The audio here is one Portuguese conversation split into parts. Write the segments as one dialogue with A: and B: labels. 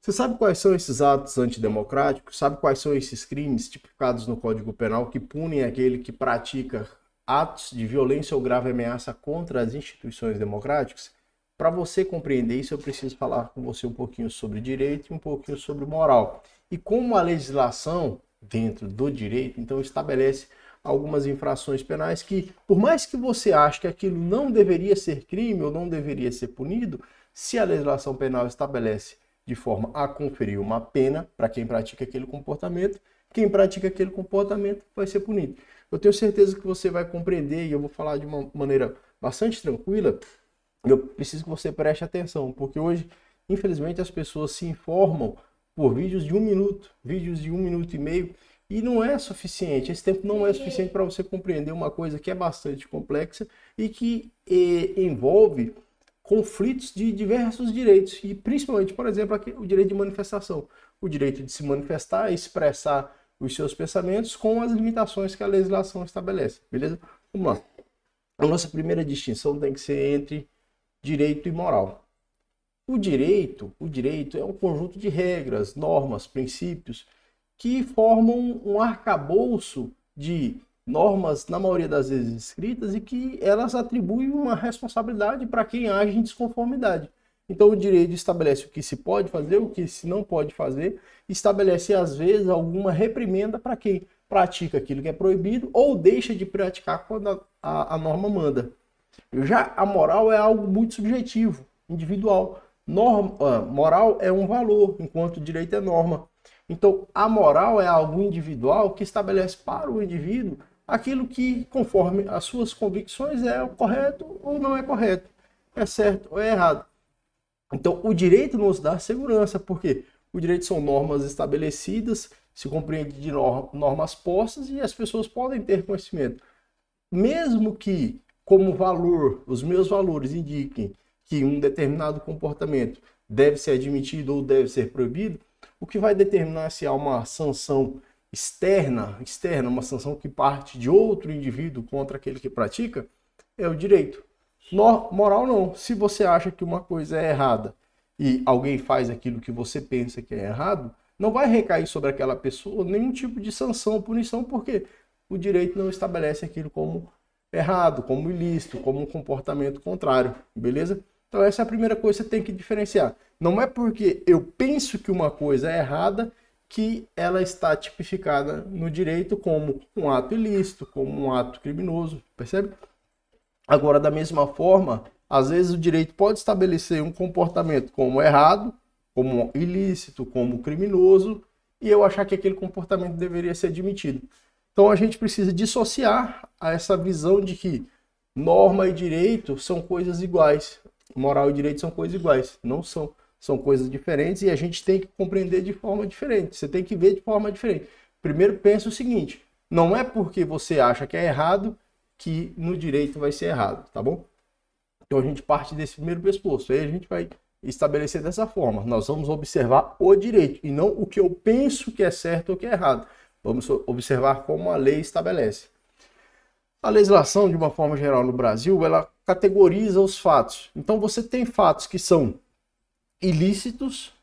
A: Você sabe quais são esses atos antidemocráticos? Sabe quais são esses crimes tipificados no Código Penal que punem aquele que pratica atos de violência ou grave ameaça contra as instituições democráticas? Para você compreender isso, eu preciso falar com você um pouquinho sobre direito e um pouquinho sobre moral. E como a legislação dentro do direito, então, estabelece algumas infrações penais que, por mais que você ache que aquilo não deveria ser crime ou não deveria ser punido, se a legislação penal estabelece de forma a conferir uma pena para quem pratica aquele comportamento, quem pratica aquele comportamento vai ser punido. Eu tenho certeza que você vai compreender e eu vou falar de uma maneira bastante tranquila. Eu preciso que você preste atenção, porque hoje, infelizmente, as pessoas se informam por vídeos de 1 minuto, vídeos de 1 minuto e meio, e não é suficiente. Esse tempo não é suficiente para você compreender uma coisa que é bastante complexa e que envolve conflitos de diversos direitos, e principalmente, por exemplo, aqui, o direito de manifestação, o direito de se manifestar, expressar os seus pensamentos com as limitações que a legislação estabelece, beleza? Vamos lá. A nossa primeira distinção tem que ser entre direito e moral. O direito é um conjunto de regras, normas, princípios que formam um arcabouço de normas, na maioria das vezes escritas, e que elas atribuem uma responsabilidade para quem age em desconformidade. Então o direito estabelece o que se pode fazer, o que se não pode fazer, estabelece às vezes alguma reprimenda para quem pratica aquilo que é proibido ou deixa de praticar quando a norma manda. Já a moral é algo muito subjetivo, individual. Moral é um valor, enquanto o direito é norma. Então, a moral é algo individual que estabelece para o indivíduo aquilo que, conforme as suas convicções, é correto ou não é correto, é certo ou é errado. Então, o direito nos dá segurança, porque o direito são normas estabelecidas, se compreende de normas postas e as pessoas podem ter conhecimento. Mesmo que, como valor, os meus valores indiquem que um determinado comportamento deve ser admitido ou deve ser proibido, o que vai determinar se há uma sanção externa, uma sanção que parte de outro indivíduo contra aquele que pratica, é o direito. Moral não. Se você acha que uma coisa é errada e alguém faz aquilo que você pensa que é errado, não vai recair sobre aquela pessoa nenhum tipo de sanção ou punição, porque o direito não estabelece aquilo como errado, como ilícito, como um comportamento contrário, beleza? Então essa é a primeira coisa que você tem que diferenciar. Não é porque eu penso que uma coisa é errada que ela está tipificada no direito como um ato ilícito, como um ato criminoso, percebe? Agora, da mesma forma, às vezes o direito pode estabelecer um comportamento como errado, como ilícito, como criminoso, e eu achar que aquele comportamento deveria ser admitido. Então a gente precisa dissociar a essa visão de que norma e direito são coisas iguais. Moral e direito são coisas iguais. Não são. São coisas diferentes e a gente tem que compreender de forma diferente. Você tem que ver de forma diferente. Primeiro, pensa o seguinte: não é porque você acha que é errado que no direito vai ser errado, tá bom? Então a gente parte desse primeiro pressuposto. Aí a gente vai estabelecer dessa forma. Nós vamos observar o direito e não o que eu penso que é certo ou que é errado. Vamos observar como a lei estabelece. A legislação, de uma forma geral no Brasil, ela categoriza os fatos. Então você tem fatos que são ilícitos,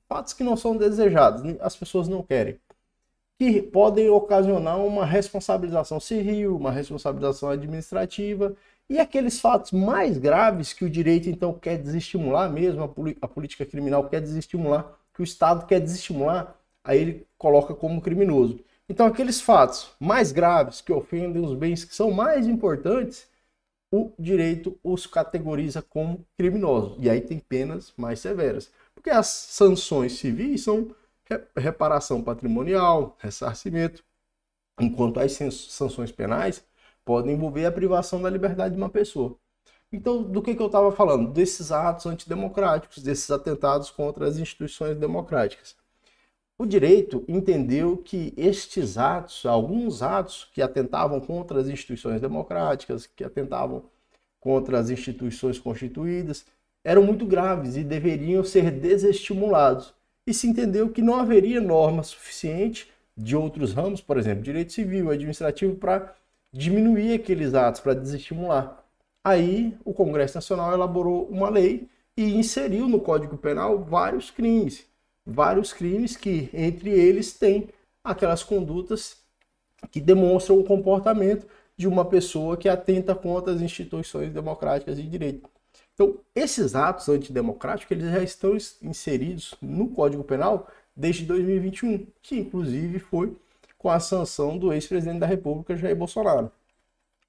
A: fatos que não são desejados, as pessoas não querem, que podem ocasionar uma responsabilização civil, uma responsabilização administrativa, e aqueles fatos mais graves que o direito então quer desestimular mesmo, a política criminal quer desestimular, que o Estado quer desestimular, aí ele coloca como criminoso. Então aqueles fatos mais graves que ofendem os bens que são mais importantes, o direito os categoriza como criminosos. E aí tem penas mais severas. Porque as sanções civis são reparação patrimonial, ressarcimento, enquanto as sanções penais podem envolver a privação da liberdade de uma pessoa. Então, do que eu estava falando? Desses atos antidemocráticos, desses atentados contra as instituições democráticas. O direito entendeu que estes atos, alguns atos que atentavam contra as instituições democráticas, que atentavam contra as instituições constituídas, eram muito graves e deveriam ser desestimulados. E se entendeu que não haveria norma suficiente de outros ramos, por exemplo, direito civil, administrativo, para diminuir aqueles atos, para desestimular. Aí o Congresso Nacional elaborou uma lei e inseriu no Código Penal vários crimes. vários crimes que, entre eles, tem aquelas condutas que demonstram o comportamento de uma pessoa que atenta contra as instituições democráticas de direito. Então, esses atos antidemocráticos, eles já estão inseridos no Código Penal desde 2021, que inclusive foi com a sanção do ex-presidente da República, Jair Bolsonaro.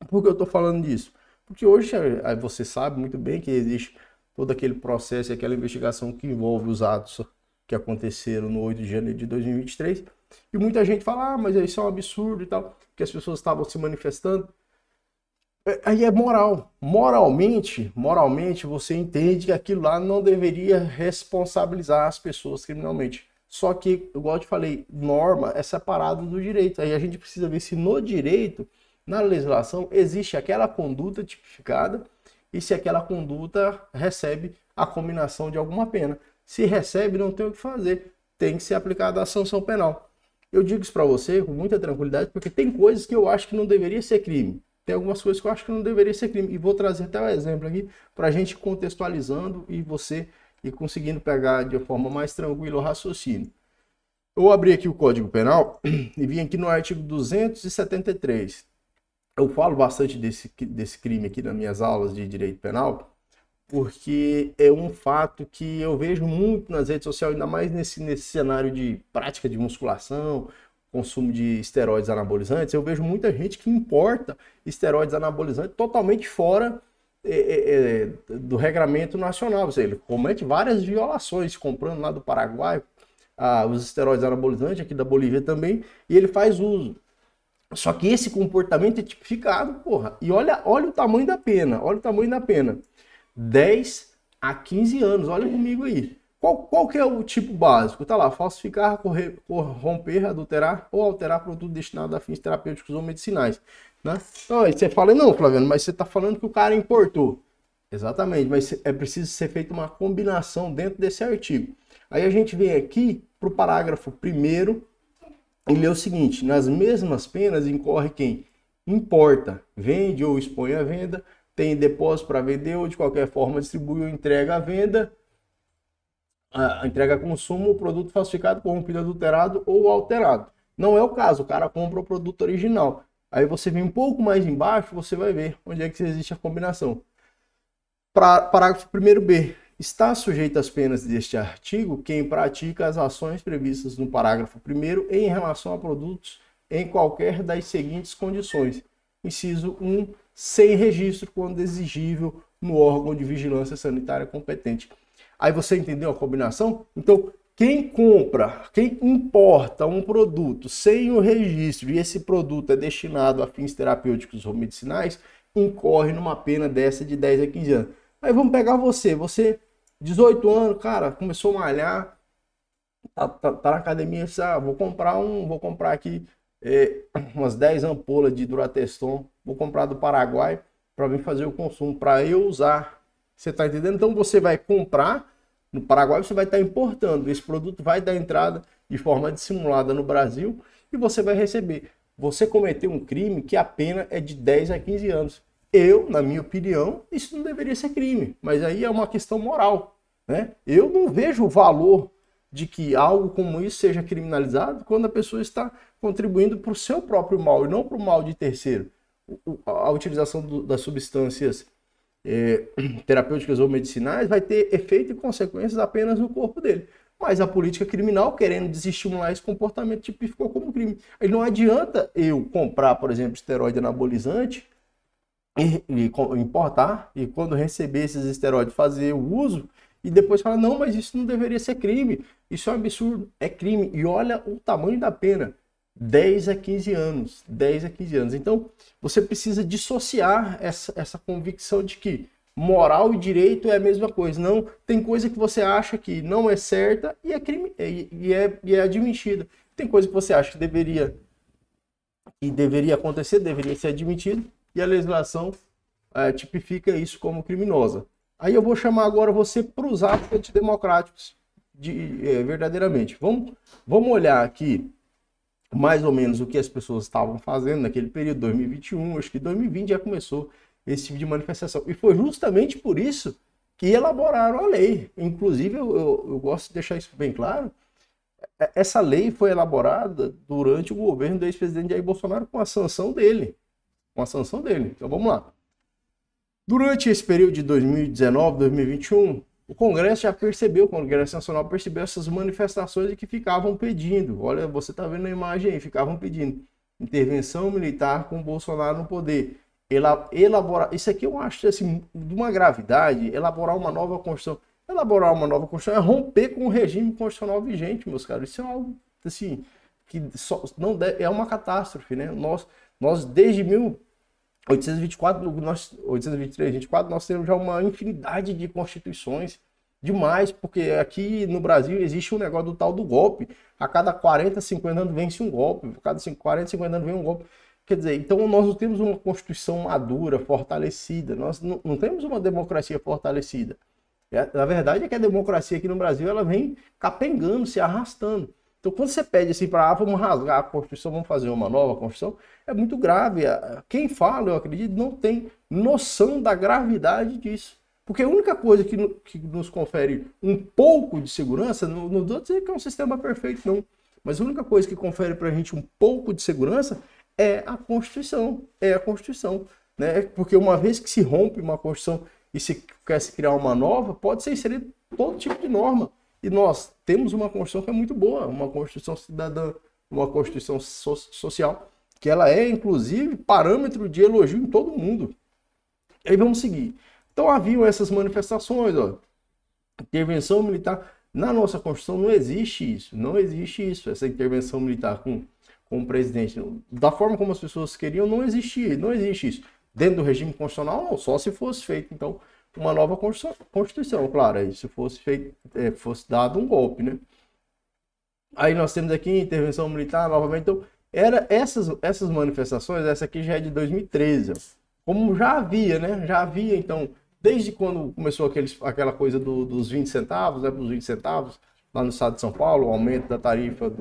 A: Por que eu estou falando disso? Porque hoje você sabe muito bem que existe todo aquele processo e aquela investigação que envolve os atos que aconteceram no 8 de janeiro de 2023, e muita gente fala, mas isso é um absurdo e tal, que as pessoas estavam se manifestando. Aí é moral. Moralmente você entende que aquilo lá não deveria responsabilizar as pessoas criminalmente. Só que, igual eu te falei, norma é separado do direito. Aí a gente precisa ver se no direito, na legislação, existe aquela conduta tipificada e se aquela conduta recebe a combinação de alguma pena. Se recebe, não tem o que fazer. Tem que ser aplicada a sanção penal. Eu digo isso para você com muita tranquilidade, porque tem coisas que eu acho que não deveria ser crime. Tem algumas coisas que eu acho que não deveria ser crime. E vou trazer até um exemplo aqui para a gente contextualizando e você ir conseguindo pegar de forma mais tranquila o raciocínio. Eu abri aqui o Código Penal e vim aqui no artigo 273. Eu falo bastante desse crime aqui nas minhas aulas de direito penal, porque é um fato que eu vejo muito nas redes sociais, ainda mais nesse cenário de prática de musculação, consumo de esteroides anabolizantes. Eu vejo muita gente que importa esteroides anabolizantes totalmente fora do regramento nacional. Ou seja, ele comete várias violações, comprando lá do Paraguai os esteroides anabolizantes, aqui da Bolívia também, e ele faz uso. Só que esse comportamento é tipificado, porra. E olha o tamanho da pena, 10 a 15 anos, olha comigo aí. Qual que é o tipo básico? Tá lá, falsificar, corromper, adulterar ou alterar produto destinado a fins terapêuticos ou medicinais. Né? Então, aí você fala, não, Flaviano, mas você tá falando que o cara importou. Exatamente, mas é preciso ser feita uma combinação dentro desse artigo. Aí a gente vem aqui para o parágrafo 1º e lê o seguinte: nas mesmas penas incorre quem importa, vende ou expõe à venda, tem depósito para vender ou de qualquer forma distribui ou entrega à venda, entrega a consumo, o produto falsificado, corrompido, adulterado ou alterado. Não é o caso, o cara compra o produto original. Aí você vem um pouco mais embaixo, você vai ver onde é que existe a combinação. Parágrafo 1º-B. Está sujeito às penas deste artigo quem pratica as ações previstas no parágrafo 1º em relação a produtos em qualquer das seguintes condições. Inciso 1, sem registro quando exigível no órgão de vigilância sanitária competente. Aí você entendeu a combinação? Então, quem compra, quem importa um produto sem o registro e esse produto é destinado a fins terapêuticos ou medicinais, incorre numa pena dessa de 10 a 15 anos. Aí vamos pegar você, 18 anos, cara, começou a malhar, tá na academia, vou comprar aqui umas 10 ampolas de Durateston, vou comprar do Paraguai para vir fazer o consumo, para eu usar. Você tá entendendo? Então você vai comprar no Paraguai, você vai estar importando, esse produto vai dar entrada de forma dissimulada no Brasil e você vai receber. Você cometeu um crime que a pena é de 10 a 15 anos. Eu, na minha opinião, isso não deveria ser crime, mas aí é uma questão moral, né? Eu não vejo o valor de que algo como isso seja criminalizado quando a pessoa está contribuindo para o seu próprio mal e não para o mal de terceiro. A utilização das substâncias terapêuticas ou medicinais vai ter efeito e consequências apenas no corpo dele. Mas a política criminal, querendo desestimular esse comportamento, tipificou como crime. Aí não adianta eu comprar, por exemplo, esteroide anabolizante e importar, e quando receber esses esteroides fazer o uso, e depois falar, não, mas isso não deveria ser crime, isso é um absurdo, é crime. E olha o tamanho da pena, 10 a 15 anos, 10 a 15 anos. Então, você precisa dissociar essa convicção de que moral e direito é a mesma coisa. Não, tem coisa que você acha que não é certa e é crime, e é admitida. Tem coisa que você acha que deveria acontecer, deveria ser admitido, e a legislação tipifica isso como criminosa. Aí eu vou chamar agora você para os atos antidemocráticos, verdadeiramente. Vamos olhar aqui mais ou menos o que as pessoas estavam fazendo naquele período, 2021, acho que 2020 já começou esse tipo de manifestação. E foi justamente por isso que elaboraram a lei. Inclusive, eu gosto de deixar isso bem claro, essa lei foi elaborada durante o governo do ex-presidente Jair Bolsonaro com a sanção dele. Com a sanção dele. Então vamos lá. Durante esse período de 2019, 2021, o Congresso já percebeu, o Congresso Nacional percebeu essas manifestações que ficavam pedindo. Olha, você está vendo a imagem aí, ficavam pedindo intervenção militar com Bolsonaro no poder. Elaborar, isso aqui eu acho assim, de uma gravidade, elaborar uma nova Constituição. Elaborar uma nova Constituição é romper com o regime constitucional vigente, meus caros. Isso é algo assim, que só, não deve, é uma catástrofe, né? Nós desde 1824, 823, 24, nós temos já uma infinidade de constituições, demais, porque aqui no Brasil existe um negócio do tal do golpe. A cada 40, 50 anos vence um golpe, a cada 40, 50 anos vem um golpe. Quer dizer, então nós não temos uma Constituição madura, fortalecida, nós não temos uma democracia fortalecida. Na verdade é que a democracia aqui no Brasil ela vem capengando, se arrastando. Então quando você pede assim para vamos rasgar a Constituição, vamos fazer uma nova Constituição, é muito grave. Quem fala, eu acredito, não tem noção da gravidade disso. Porque a única coisa que nos confere um pouco de segurança, não estou dizendo que é um sistema perfeito, não, mas a única coisa que confere para a gente um pouco de segurança é a Constituição. É a Constituição, né? Porque uma vez que se rompe uma Constituição e se quer se criar uma nova, pode ser inserido todo tipo de norma. E nós temos uma Constituição que é muito boa, uma Constituição cidadã, uma Constituição social, que ela é, inclusive, parâmetro de elogio em todo mundo. E aí vamos seguir. Então haviam essas manifestações, ó, intervenção militar. Na nossa Constituição não existe isso, não existe isso, essa intervenção militar com o presidente. Da forma como as pessoas queriam, não existe isso. Dentro do regime constitucional, não, só se fosse feito, então, uma nova Constituição, claro, aí se fosse feito, fosse dado um golpe, né? Aí nós temos aqui intervenção militar, novamente, então, essas manifestações, essa aqui já é de 2013, ó. Como já havia, né? Já havia, então, desde quando começou aquela coisa dos 20 centavos, né, dos 20 centavos, lá no estado de São Paulo, o aumento da tarifa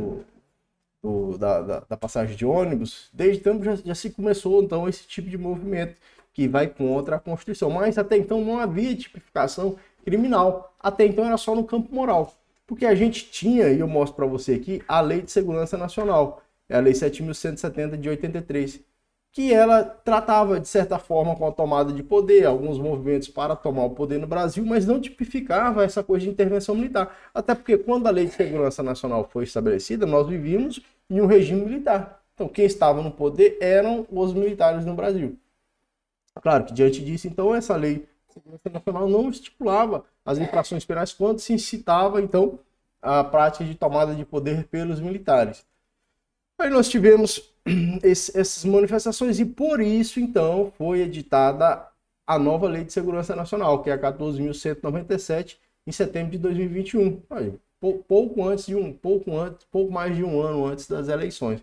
A: da passagem de ônibus, desde então já se começou, então, esse tipo de movimento que vai contra a Constituição. Mas até então não havia tipificação criminal. Até então era só no campo moral. Porque a gente tinha, e eu mostro para você aqui, a Lei de Segurança Nacional, é a Lei 7.170 de 83, que ela tratava, de certa forma, com a tomada de poder, alguns movimentos para tomar o poder no Brasil, mas não tipificava essa coisa de intervenção militar. Até porque quando a Lei de Segurança Nacional foi estabelecida, nós vivíamos em um regime militar. Então, quem estava no poder eram os militares no Brasil. Claro que, diante disso, então, essa Lei de Segurança Nacional não estipulava as infrações penais quando se incitava, então, a prática de tomada de poder pelos militares. Aí nós tivemos essas manifestações e por isso, então, foi editada a nova Lei de Segurança Nacional, que é a 14.197, em setembro de 2021. Aí, pouco mais de um ano antes das eleições.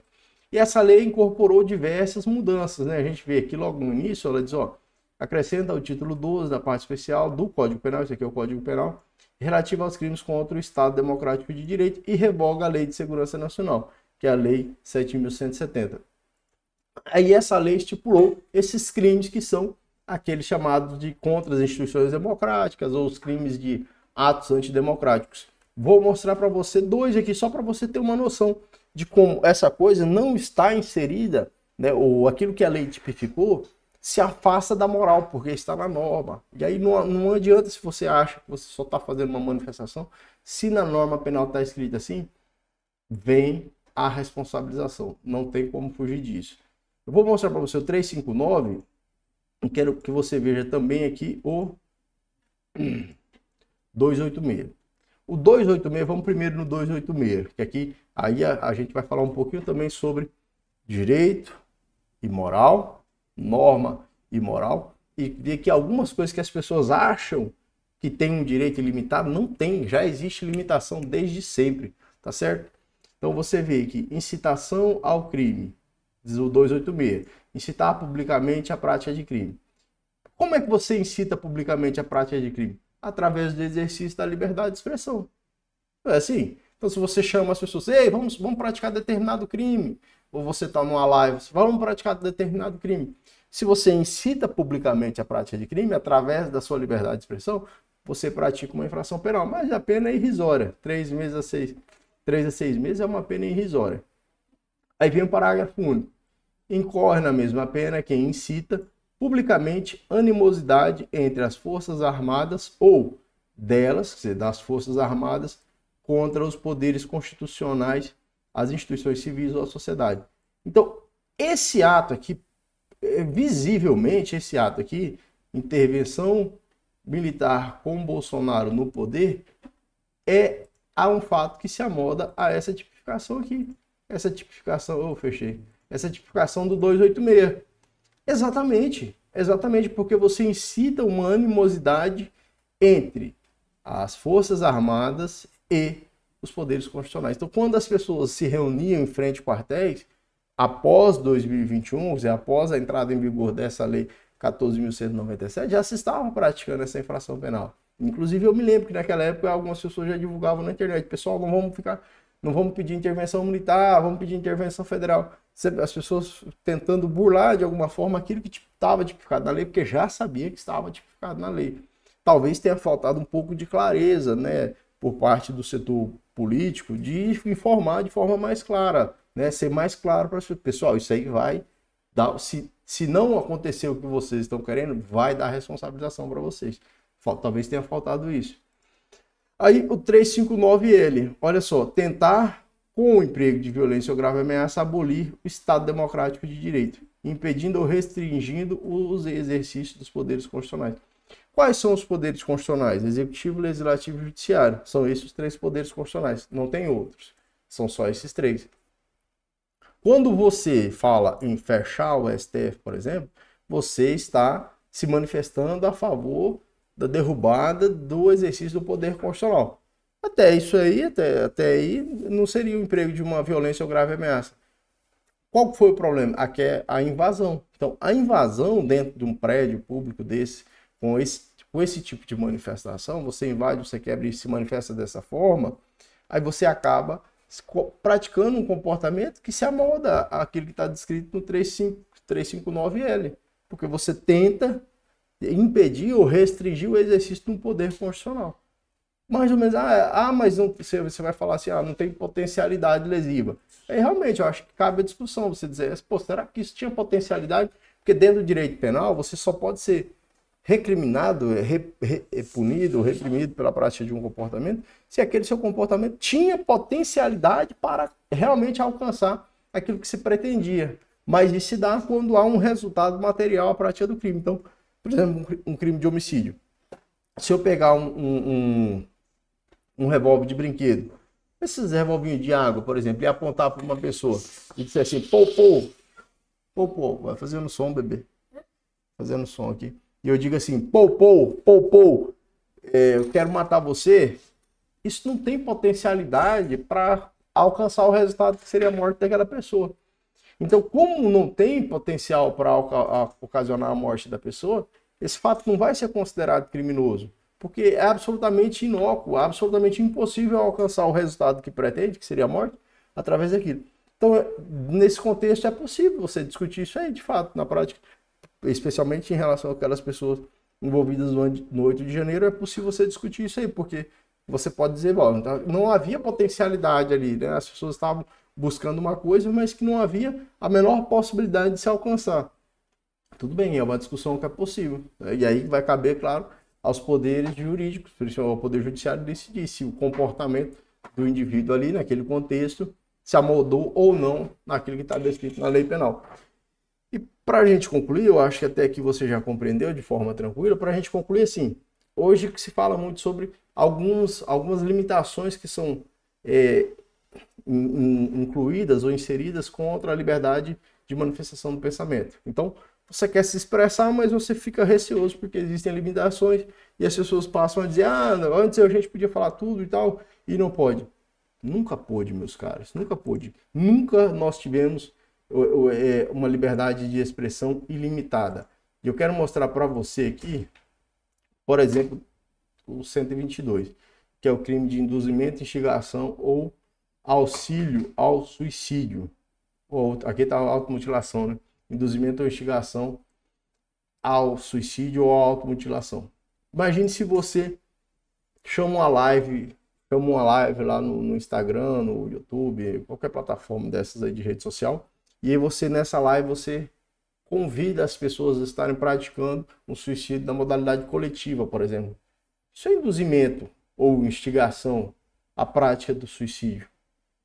A: E essa lei incorporou diversas mudanças, né? A gente vê aqui logo no início, ela diz, ó, acrescenta o título 12 da parte especial do Código Penal, esse aqui é o Código Penal, relativo aos crimes contra o Estado Democrático de Direito e revoga a Lei de Segurança Nacional, que é a Lei 7.170. Aí essa lei estipulou esses crimes que são aqueles chamados de contra as instituições democráticas ou os crimes de atos antidemocráticos. Vou mostrar para você dois aqui, só para você ter uma noção de como essa coisa não está inserida, né, ou aquilo que a lei tipificou, se afasta da moral, porque está na norma. E aí não adianta se você acha que você só está fazendo uma manifestação, se na norma penal está escrito assim, vem a responsabilização. Não tem como fugir disso. Eu vou mostrar para você o 359 e quero que você veja também aqui o 286. O 286, vamos primeiro no 286, que aqui aí a gente vai falar um pouquinho também sobre direito e moral, norma e moral, e ver que algumas coisas que as pessoas acham que tem um direito ilimitado, não tem, já existe limitação desde sempre, tá certo? Então você vê que incitação ao crime, diz o 286, incitar publicamente a prática de crime. Como é que você incita publicamente a prática de crime? Através do exercício da liberdade de expressão. É assim. Então se você chama as pessoas, ei, vamos praticar determinado crime, ou você está numa live, vamos praticar determinado crime. Se você incita publicamente a prática de crime, através da sua liberdade de expressão, você pratica uma infração penal, mas a pena é irrisória, 3 meses a 6 3 a 6 meses é uma pena irrisória. Aí vem o parágrafo único. Incorre na mesma pena quem incita publicamente animosidade entre as Forças Armadas ou delas, quer dizer, das Forças Armadas, contra os poderes constitucionais, as instituições civis ou a sociedade. Então, esse ato aqui, visivelmente, esse ato aqui, intervenção militar com Bolsonaro no poder, há um fato que se amoda a essa tipificação aqui. Essa tipificação, essa tipificação do 286. Exatamente, porque você incita uma animosidade entre as Forças Armadas e os poderes constitucionais. Então, quando as pessoas se reuniam em frente a quartéis, após 2021, após a entrada em vigor dessa lei 14.197, já se estava praticando essa infração penal. Inclusive, eu me lembro que naquela época algumas pessoas já divulgavam na internet: pessoal, não vamos pedir intervenção militar, vamos pedir intervenção federal. As pessoas tentando burlar de alguma forma aquilo que estava tipificado na lei, porque já sabia que estava tipificado na lei. Talvez tenha faltado um pouco de clareza, né, por parte do setor político, de informar de forma mais clara, né, ser mais claro para as pessoas. Pessoal, isso aí vai dar, se não acontecer o que vocês estão querendo, vai dar responsabilização para vocês. Talvez tenha faltado isso. Aí o 359L, olha só, tentar com o emprego de violência ou grave ameaça abolir o Estado democrático de direito, impedindo ou restringindo os exercícios dos poderes constitucionais. Quais são os poderes constitucionais? Executivo, Legislativo e Judiciário. São esses os 3 poderes constitucionais, não tem outros. São só esses 3. Quando você fala em fechar o STF, por exemplo, você está se manifestando a favor da derrubada do exercício do poder constitucional. Até aí, não seria o emprego de uma violência ou grave ameaça. Qual foi o problema? Aqui é a invasão. Então, a invasão dentro de um prédio público desse, com esse tipo de manifestação, você invade, você quebra e se manifesta dessa forma, aí você acaba praticando um comportamento que se amolda àquilo que está descrito no 359L. Porque você tenta impedir ou restringir o exercício de um poder constitucional. Mais ou menos, mas não, você vai falar assim, não tem potencialidade lesiva. Aí realmente eu acho que cabe a discussão, você dizer, pô, será que isso tinha potencialidade? Porque dentro do direito penal você só pode ser recriminado, punido, reprimido pela prática de um comportamento, se aquele seu comportamento tinha potencialidade para realmente alcançar aquilo que se pretendia. Mas isso se dá quando há um resultado material à prática do crime. Então, por exemplo, um crime de homicídio. Se eu pegar um revólver de brinquedo, esses revolvinhos de água, por exemplo, e apontar para uma pessoa e disser assim, pô, vai fazendo som, bebê. Fazendo som aqui. E eu digo assim, pô, eu quero matar você. Isso não tem potencialidade para alcançar o resultado que seria a morte daquela pessoa. Então, como não tem potencial para ocasionar a morte da pessoa, esse fato não vai ser considerado criminoso, porque é absolutamente inócuo, absolutamente impossível alcançar o resultado que pretende, que seria a morte, através daquilo. Então, nesse contexto, é possível você discutir isso aí, de fato, na prática, especialmente em relação àquelas pessoas envolvidas no 8 de janeiro, é possível você discutir isso aí, porque você pode dizer, bom, não havia potencialidade ali, né? As pessoas estavam buscando uma coisa, mas que não havia a menor possibilidade de se alcançar. Tudo bem, é uma discussão que é possível. E aí vai caber, claro, aos poderes jurídicos, principalmente ao Poder Judiciário, decidir se o comportamento do indivíduo ali, naquele contexto, se amoldou ou não naquilo que está descrito na lei penal. E para a gente concluir, eu acho que até aqui você já compreendeu de forma tranquila, para a gente concluir assim, hoje que se fala muito sobre algumas limitações que são incluídas ou inseridas contra a liberdade de manifestação do pensamento. Então, você quer se expressar, mas você fica receoso porque existem limitações e as pessoas passam a dizer, antes a gente podia falar tudo e tal, e não pode. Nunca pôde, meus caros, nunca pôde. Nunca nós tivemos uma liberdade de expressão ilimitada. E eu quero mostrar para você aqui, por exemplo, o 122, que é o crime de induzimento, instigação ou auxílio ao suicídio. Aqui está a automutilação, né? Induzimento ou instigação ao suicídio ou à automutilação. Imagine se você chama uma live chama uma live lá no Instagram, no YouTube, qualquer plataforma dessas aí de rede social. E aí você, nessa live, você convida as pessoas a estarem praticando um suicídio da modalidade coletiva, por exemplo. Isso é induzimento ou instigação à prática do suicídio.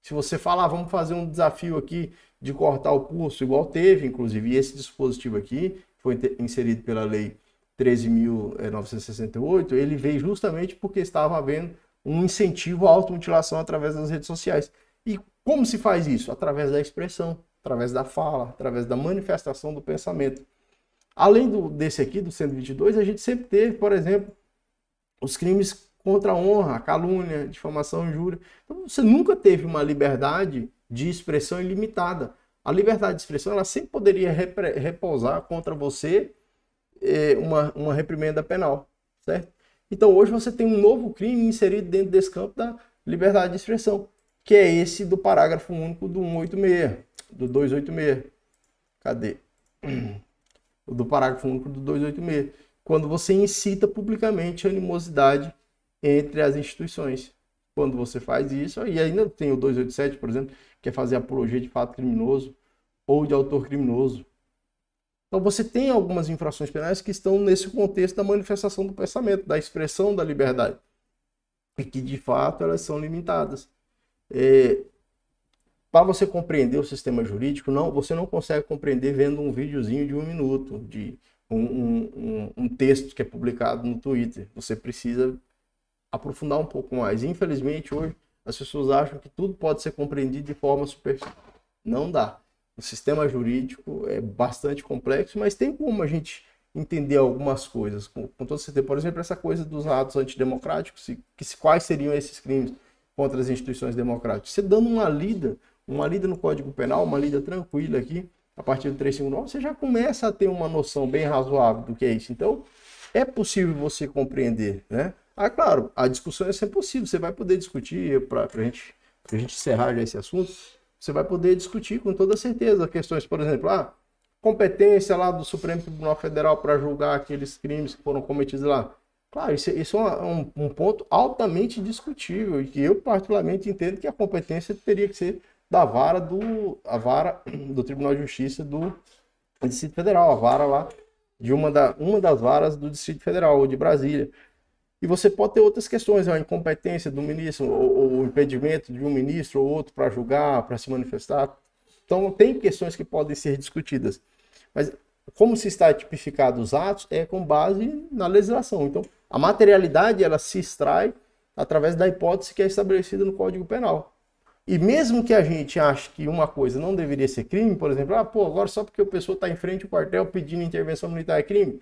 A: Se você falar, vamos fazer um desafio aqui de cortar o pulso, igual teve, inclusive, e esse dispositivo aqui foi inserido pela Lei 13.968, ele veio justamente porque estava havendo um incentivo à automutilação através das redes sociais. E como se faz isso? Através da expressão, através da fala, através da manifestação do pensamento. Além desse aqui, do 122, a gente sempre teve, por exemplo, os crimes contra a honra, a calúnia, difamação, injúria. Então, você nunca teve uma liberdade de expressão ilimitada. A liberdade de expressão, ela sempre poderia repousar contra você uma reprimenda penal, certo? Então, hoje você tem um novo crime inserido dentro desse campo da liberdade de expressão, que é esse do parágrafo único do 186, do 286. Cadê? Do parágrafo único do 286. Quando você incita publicamente a animosidade entre as instituições. Quando você faz isso, e ainda tem o 287, por exemplo, que é fazer apologia de fato criminoso ou de autor criminoso. Então você tem algumas infrações penais que estão nesse contexto da manifestação do pensamento, da expressão da liberdade, e que de fato elas são limitadas. Para você compreender o sistema jurídico, você não consegue compreender vendo um videozinho de 1 minuto, de um texto que é publicado no Twitter. Você precisa aprofundar um pouco mais. Infelizmente, hoje, as pessoas acham que tudo pode ser compreendido de forma superficial. Não dá. O sistema jurídico é bastante complexo, mas tem como a gente entender algumas coisas. Com todo certeza. Por exemplo, essa coisa dos atos antidemocráticos, quais seriam esses crimes contra as instituições democráticas. Você dando uma lida no Código Penal, uma lida tranquila aqui, a partir do 359, você já começa a ter uma noção bem razoável do que é isso. Então, é possível você compreender, né? Claro, a discussão é sempre possível, você vai poder discutir, para a gente encerrar já esse assunto, você vai poder discutir com toda certeza questões, por exemplo, competência lá do Supremo Tribunal Federal para julgar aqueles crimes que foram cometidos lá. Claro, isso é um ponto altamente discutível e que eu particularmente entendo que a competência teria que ser da vara do Tribunal de Justiça do Distrito Federal, a vara lá de uma das varas do Distrito Federal ou de Brasília. E você pode ter outras questões, a incompetência do ministro, ou o impedimento de um ministro ou outro para julgar, para se manifestar. Então, tem questões que podem ser discutidas. Mas, como se está tipificado os atos, é com base na legislação. Então, a materialidade, ela se extrai através da hipótese que é estabelecida no Código Penal. E mesmo que a gente ache que uma coisa não deveria ser crime, por exemplo, agora só porque a pessoa está em frente ao quartel pedindo intervenção militar é crime.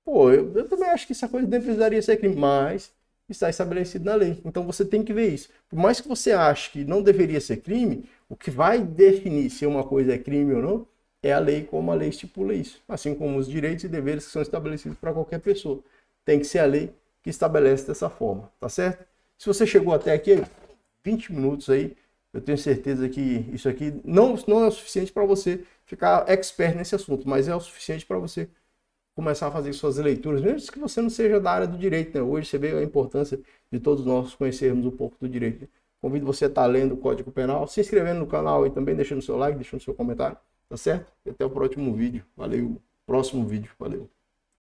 A: Eu também acho que essa coisa nem precisaria ser crime, mas está estabelecido na lei. Então você tem que ver isso. Por mais que você ache que não deveria ser crime, o que vai definir se uma coisa é crime ou não é a lei, como a lei estipula isso. Assim como os direitos e deveres que são estabelecidos para qualquer pessoa. Tem que ser a lei que estabelece dessa forma, tá certo? Se você chegou até aqui, 20 minutos aí, eu tenho certeza que isso aqui não é o suficiente para você ficar expert nesse assunto, mas é o suficiente para você começar a fazer suas leituras, mesmo que você não seja da área do direito, né? Hoje você vê a importância de todos nós conhecermos um pouco do direito. Convido você a estar lendo o Código Penal, se inscrevendo no canal e também deixando seu like, deixando seu comentário, tá certo? E até o próximo vídeo. Valeu. Próximo vídeo. Valeu.